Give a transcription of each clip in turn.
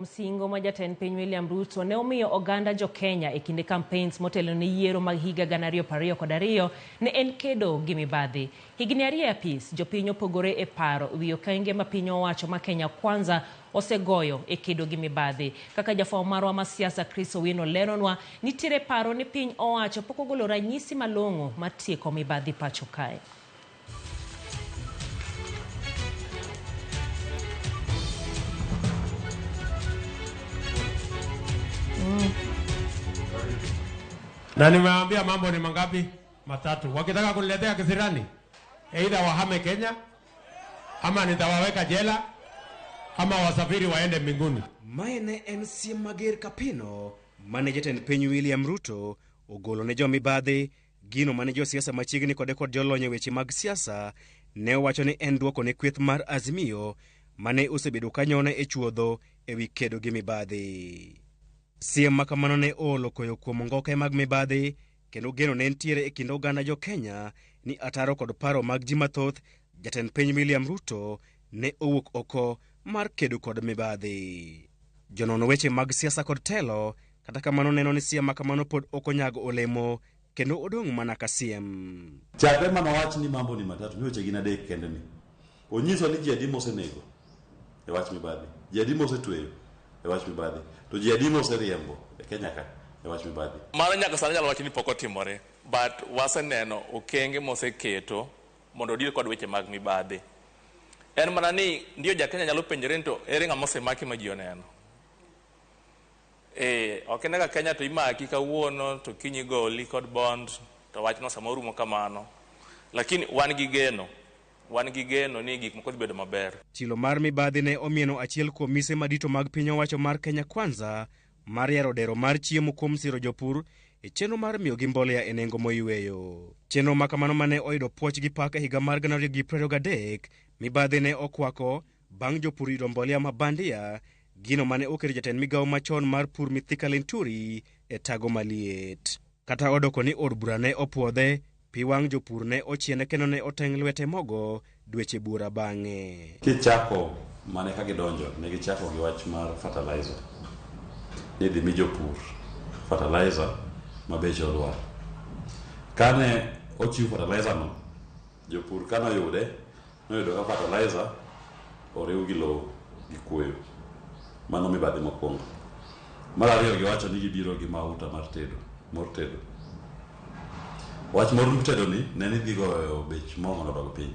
Msingo ma jatend piny William Ruto ne omiyo oganda jo Kenya e kinde campaigns motelo ne yiero mag higa 2022 ne en kedo gi mibadhi. Higni ariyo apis jopiny opogore e paro wi okenge ma piny owacho ma Kenya Kwanza osegoyo e kedo gi mibadhi. Kaka jafwambo marwa ma siasa Chris Owino leronwa, nitiere paro ni piny owacho pok ogolo ranyisi malong'o mar tieko mibadhi pacho kae. Na nimewaambia mambo ni mangapi? Matatu. Wakitaka kuniletea kisirani, either wahame Kenya, ama nitawaweka jela, ama wasafiri waende mbinguni. Maene en siem mager kapino mane jatend piny William Ruto ogolo ne jomibadhi, gino mane jo siasa machiegni kod jolony weche mag siasa ne owacho ni en duoko ne kweth mar Azimio mane osebedo kanyone e chuodho ewi kedo gi mibadhi. Siem makamano ne olo koyo kuom ngoke mag mibadhi, kendo geno ne entiere e kind oganda jo Kenya ni ataro kod paro mag ji mathoth jatend piny William Ruto ne owuok oko mar kedo kod mibadhi. Jonono weche mag siasa kod telo kata kamano neno ni siem makamano pod okonyago olemo kendo odong' mana ka siem. Chakre mano wach ni mambo ni matatu ni weche gin adek kende ni. Onyiso ni ji adi mosenego e wach mibadhi, ji adi mosetweyo e wach mibadhi, to ji adi moseriembo e Kenya ka e wach mibadhi. Mano nyaka sani nyalo wacho ni pok otimore, but waseneno okenge moseketo mondo odil kod weche mag mibadhi. En mana ni ndio ja Kenya nyalo penjore to ere ng'ama osemaki ma ji oneno. Ok en kaka Kenya to imaki kawuono to kinyi goli kod bond to wachno samoro rumo kamano. Lakini wan gi geno ni gik moko dhi bedo maber. Chilo mar mibadhi ne omieno achiel kuom mise madito mag piny owacho mar Kenya Kwanza mar yaro dero mar chiemo kuom siro jopur e chenro mar miyo gi mbolea e nengo moyweyo. Chenro makamano mane oyudo puoch gi pak e higa mar 2023, mibadhi ne okwako bang' jopur yudo mbolea mabandia, gino mane oketo jatend migawo machon mar pur Mithika Linturi e tago maliet. Kata odoko ni od bura ne opuodhe, pi wang' jopur ne ochiene kendo ne oteng' lwete mogo dweche bura bang'e. Kichako mane ka gidonjo ne gichako gi wach mar fertilizer. Ni dhi mi jopur fertilizer mabeche olwar. Kane ochiw fertilizer no, jopur kane oyudo ka fertilizer oriw gi lowo gi kuoyo. Mano mibadhi mokwongo. Mar ariyo giwacho ni gibiro gi mauta mar tedo, mor tedo. Wach mor tedo ni ne dhi goyo bech mo mondo odog piny.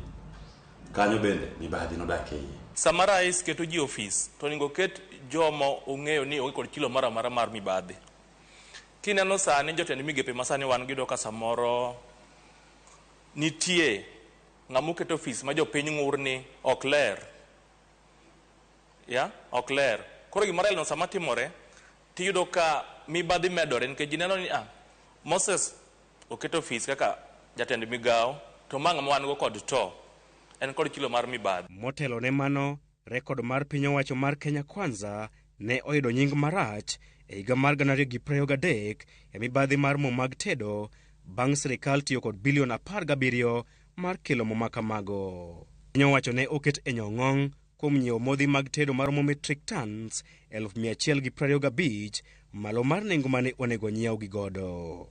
Kanyo bende mibadhi nodake. Sama rais keto ji ofis to onego ket jomo ong'eyo ni onge kod kilo mara mar mibadhi. Kineno sani jotend migepe masani wan gido ka samoro nitie ng'amu keto ofis ma jopiny ng'ur ni ok ler. Ok ler. Koro gimoro elno sama timore tiyudo ka mibadhi medore nikech ji neno ni Moses oketo ofis kaka jatend migawo to ma ng'ama wan go kod to en kod kilo mar mibadhi. Motelo ne mano, rekod mar piny owacho mar Kenya Kwanza ne oyudo nying marach e higa mar 2023 e mibadhi mar mo mag tedo bang' sirikal tiyo kod bilion 17 mar kelo mo makamago. Piny owacho ne oket e nyong'ong' kuom nyiewo modhi mag tedo maromo metric tons 125 malo mar nengo mane onego nyiew gi godo.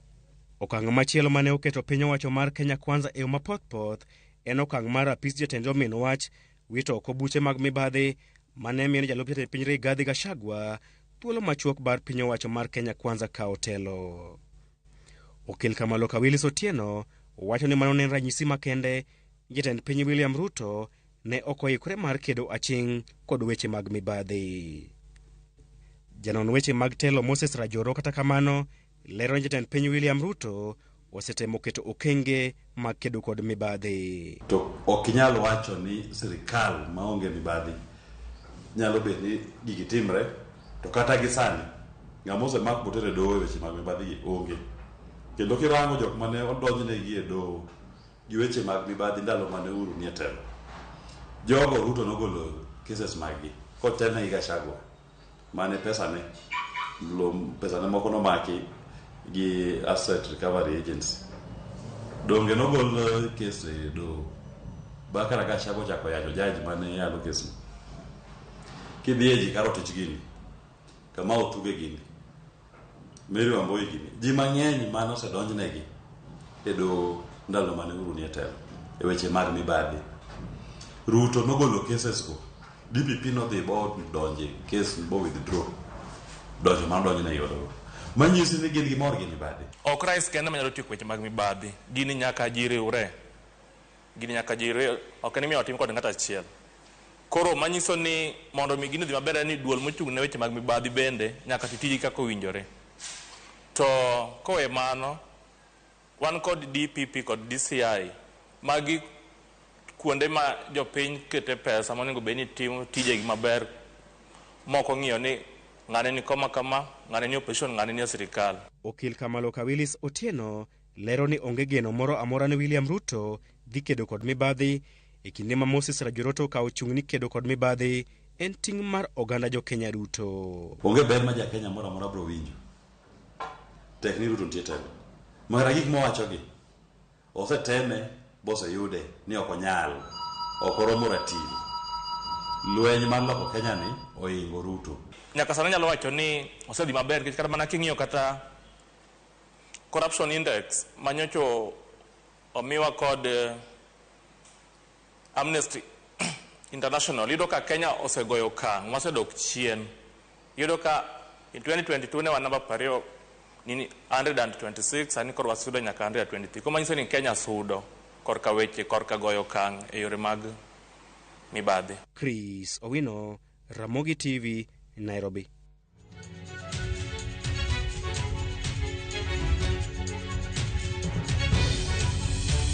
Okang' machielo mane oketo piny owacho mar Kenya Kwanza e yo mapothpoth en okang' mar apis jatend omin wach wito oko buche mag mibadhi mane miyo jalup jatend piny Rigathi Gachagua thuolo machuok bar piny owacho mar Kenya Kwanza kao telo. Okil Kamaloka Willis Otieno wacho ni mano ne ranyisi makende jatend piny William Ruto ne okoikore mar kedo aching' kod weche mag mibadhi. Janon weche mag telo Moses Rajoro kata kamano lero jatend piny William Ruto osetemo keto okenge mag kedo kod mibadhi. To okinyal wacho ni sirikal maonge mibadhi nyalo bet ni gigi timre, to kata gi sani ng'ama osemak botere doho weche mag mibadhi onge. Kendo kirango jok mane odonjnegi e doho gi weche mag mibadhi ndalo mane Uhuru ni e telo, jogo Ruto nogolo cases maggi kotelne gi Gachagua mane pesane moko nomaki gi Asset Recovery Agency. Donge nogol case e doho bakara Gachagua chako yacho jaji mane yalo case. Kidhi e ji karo tich gini kama otuge gini Mary Wambui gini ji mang'eny mano osedonjnegi e do ndalo mane Uhuru nie telo e weche mag mibadhi. Ruto nogolo cases go, DPP nodhi bo donje case bo withdraw donjo mar donjo ne yodo manyisi ni gin gimor gi mibadhi. Ok rais kende manyalo tieko weche mag mibadhi, gini nyaka jiriwre, ok ni miyo otim kod ng'at achiel. Koro manyiso ni mondo mi gini dhi maber ni duol mochung' ne weche mag mibadhi bende nyaka titiji kaka owinjore. To kowe mano, wan kod DPP kod DCI magi kuonde ma jopiny kete pesa monego bed ni timo tijegi maber, moko ng'iyo ni ng'ane ni koma kama, ng'ane ni opposition, ng'ane ni sirikal. Okil Kamaloka Willis Otieno lero ni onge geno moro amora ne William Ruto dhi kedo kod mibadhi e kinde ma Moses Rajoroto ka ochung' ni kedo kod mibadhi en ting' mar oganda jo Kenya duto. Onge ber ma ja Kenya moro amora bro winjo tek ni Ruto nitie telo mara gik mowachogi oseteme bose yude ni ok onyal, ok oromo ratil. Lweny mar loko Kenya ni oingo Ruto. Nyaka sani nyalo wacho ni osedhi maber nikech kata mana king'iyo kata corruption index manyocho omiwa kod Amnesty International, yudo ka Kenya osegoyo okang' mosedok chien. Yudo ka in 2022 ne wan namba 2 nini 126, sani koro wasudo nyaka 123. Kuma nyiso ni Kenya sudo korka weche korka goyo okang' e yore mag mibadhi. Chris Owino, Ramogi TV, Nairobi.